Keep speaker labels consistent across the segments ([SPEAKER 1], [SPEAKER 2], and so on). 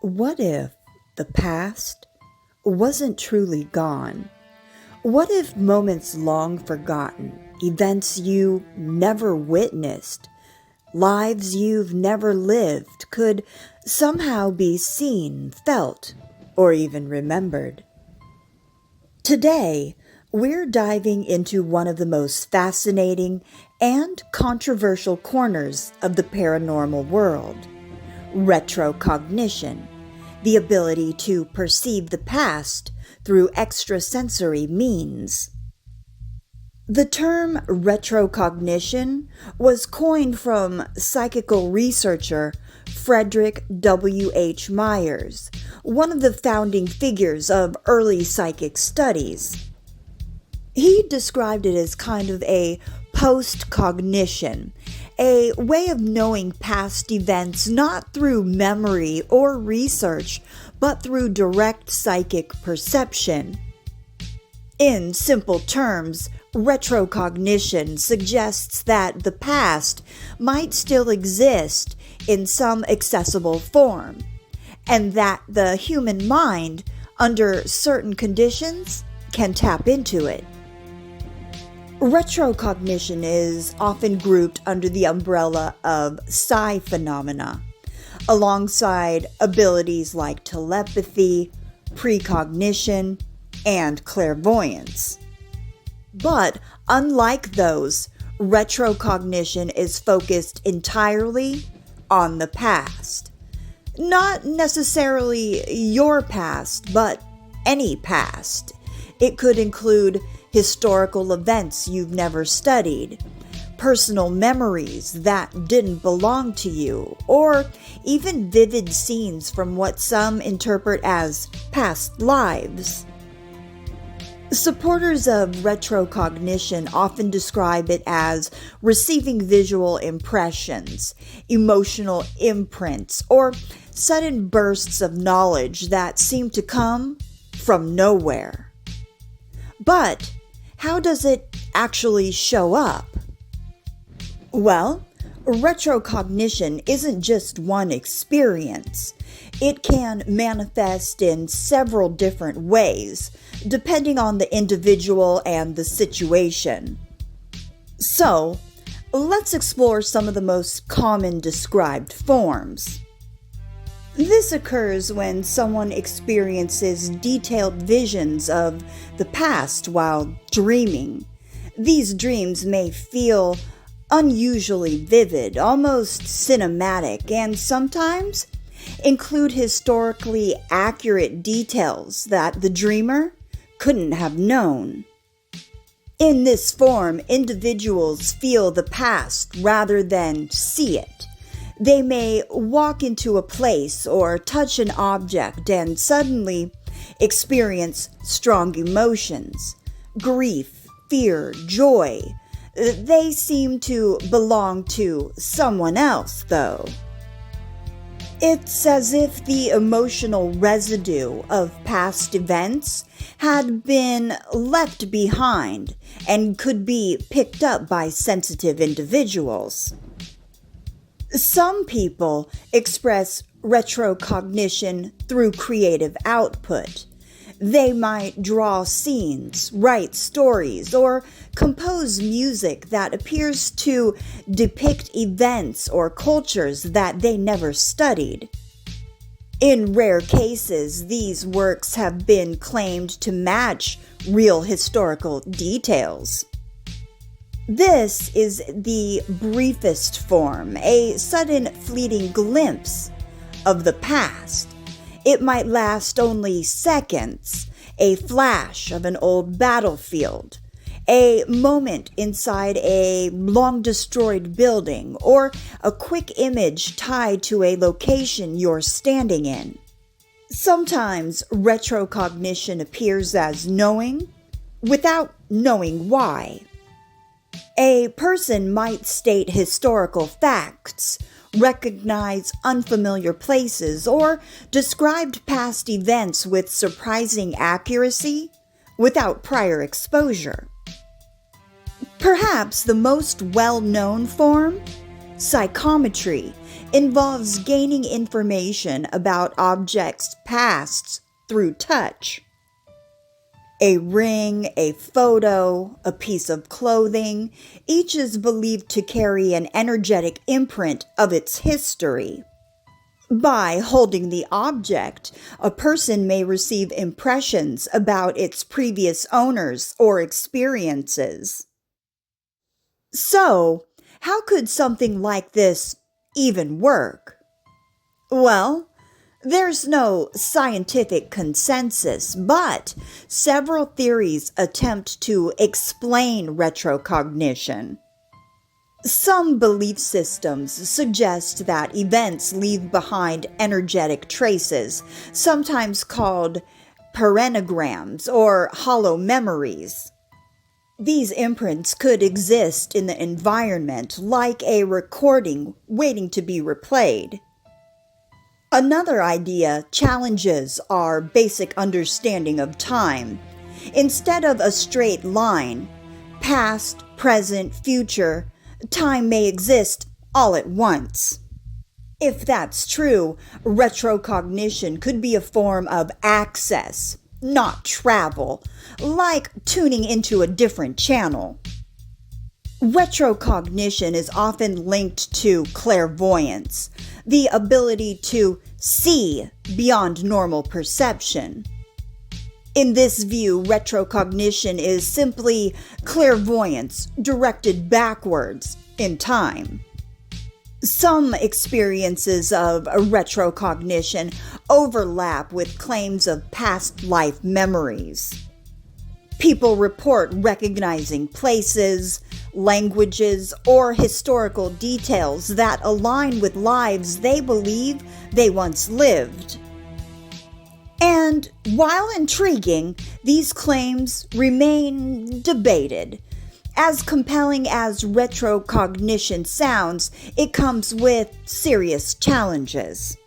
[SPEAKER 1] What if the past wasn't truly gone? What if moments long forgotten, events you never witnessed, lives you've never lived could somehow be seen, felt, or even remembered? Today, we're diving into one of the most fascinating and controversial corners of the paranormal world: retrocognition, the ability to perceive the past through extrasensory means. The term retrocognition was coined from psychical researcher Frederick W. H. Myers, one of the founding figures of early psychic studies. He described it as kind of a post-cognition, a way of knowing past events not through memory or research, but through direct psychic perception. In simple terms, retrocognition suggests that the past might still exist in some accessible form, and that the human mind, under certain conditions, can tap into it. Retrocognition is often grouped under the umbrella of psi phenomena, alongside abilities like telepathy, precognition, and clairvoyance. But unlike those, retrocognition is focused entirely on the past. Not necessarily your past, but any past. It could include historical events you've never studied, personal memories that didn't belong to you, or even vivid scenes from what some interpret as past lives. Supporters of retrocognition often describe it as receiving visual impressions, emotional imprints, or sudden bursts of knowledge that seem to come from nowhere. But how does it actually show up? Well, retrocognition isn't just one experience. It can manifest in several different ways, depending on the individual and the situation. So, let's explore some of the most common described forms. This occurs when someone experiences detailed visions of the past while dreaming. These dreams may feel unusually vivid, almost cinematic, and sometimes include historically accurate details that the dreamer couldn't have known. In this form, individuals feel the past rather than see it. They may walk into a place or touch an object and suddenly experience strong emotions: grief, fear, joy. They seem to belong to someone else, though. It's as if the emotional residue of past events had been left behind and could be picked up by sensitive individuals. Some people express retrocognition through creative output. They might draw scenes, write stories, or compose music that appears to depict events or cultures that they never studied. In rare cases, these works have been claimed to match real historical details. This is the briefest form, a sudden fleeting glimpse of the past. It might last only seconds, a flash of an old battlefield, a moment inside a long-destroyed building, or a quick image tied to a location you're standing in. Sometimes retrocognition appears as knowing without knowing why. A person might state historical facts, recognize unfamiliar places, or describe past events with surprising accuracy without prior exposure. Perhaps the most well-known form, psychometry, involves gaining information about objects' pasts through touch. A ring, a photo, a piece of clothing, each is believed to carry an energetic imprint of its history. By holding the object, a person may receive impressions about its previous owners or experiences. So, how could something like this even work? Well, there's no scientific consensus, but several theories attempt to explain retrocognition. Some belief systems suggest that events leave behind energetic traces, sometimes called parennograms or hollow memories. These imprints could exist in the environment like a recording waiting to be replayed. Another idea challenges our basic understanding of time. Instead of a straight line, past, present, future, time may exist all at once. If that's true, retrocognition could be a form of access, not travel, like tuning into a different channel. Retrocognition is often linked to clairvoyance, the ability to see beyond normal perception. In this view, retrocognition is simply clairvoyance directed backwards in time. Some experiences of retrocognition overlap with claims of past life memories. People report recognizing places, languages, or historical details that align with lives they believe they once lived. And while intriguing, these claims remain debated. As compelling as retrocognition sounds, it comes with serious challenges.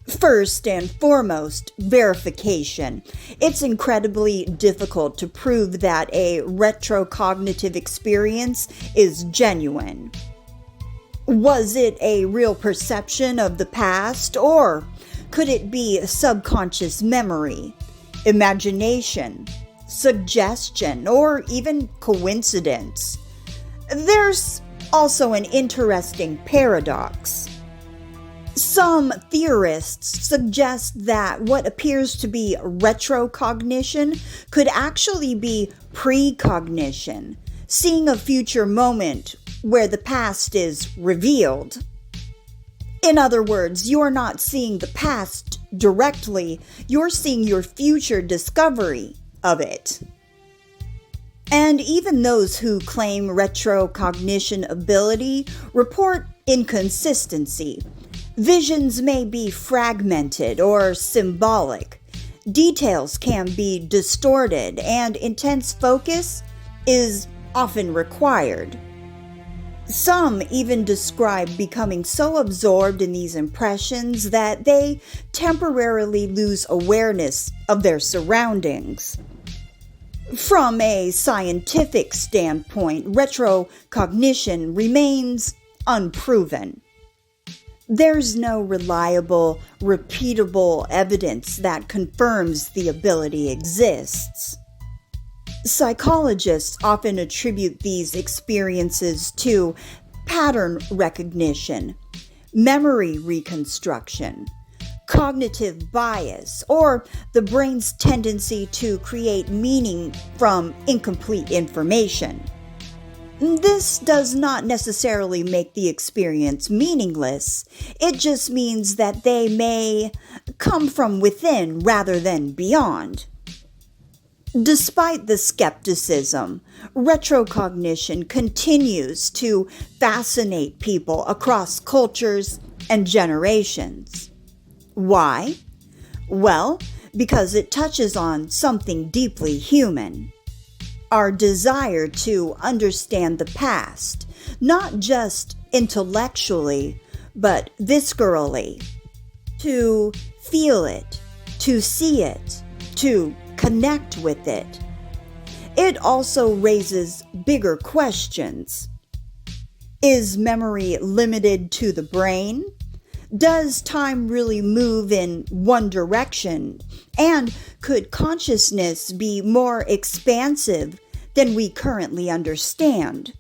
[SPEAKER 1] First and foremost, verification. It's incredibly difficult to prove that a retrocognitive experience is genuine. Was it a real perception of the past, or could it be subconscious memory, imagination, suggestion, or even coincidence? There's also an interesting paradox. Some theorists suggest that what appears to be retrocognition could actually be precognition, seeing a future moment where the past is revealed. In other words, you're not seeing the past directly, you're seeing your future discovery of it. And even those who claim retrocognition ability report inconsistency. Visions may be fragmented or symbolic. Details can be distorted, and intense focus is often required. Some even describe becoming so absorbed in these impressions that they temporarily lose awareness of their surroundings. From a scientific standpoint, retrocognition remains unproven. There's no reliable, repeatable evidence that confirms the ability exists. Psychologists often attribute these experiences to pattern recognition, memory reconstruction, cognitive bias, or the brain's tendency to create meaning from incomplete information. This does not necessarily make the experience meaningless. It just means that they may come from within rather than beyond. Despite the skepticism, retrocognition continues to fascinate people across cultures and generations. Why? Well, because it touches on something deeply human. Our desire to understand the past, not just intellectually, but viscerally. To feel it, to see it, to connect with it. It also raises bigger questions. Is memory limited to the brain? Does time really move in one direction? And could consciousness be more expansive than we currently understand?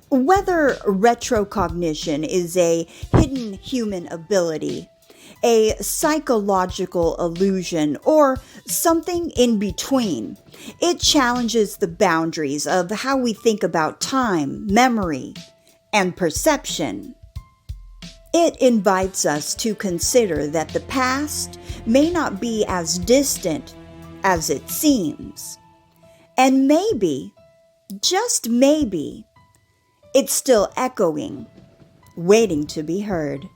[SPEAKER 1] Whether retrocognition is a hidden human ability, a psychological illusion, or something in between, it challenges the boundaries of how we think about time, memory, and perception. It invites us to consider that the past may not be as distant as it seems. And maybe, just maybe, it's still echoing, waiting to be heard.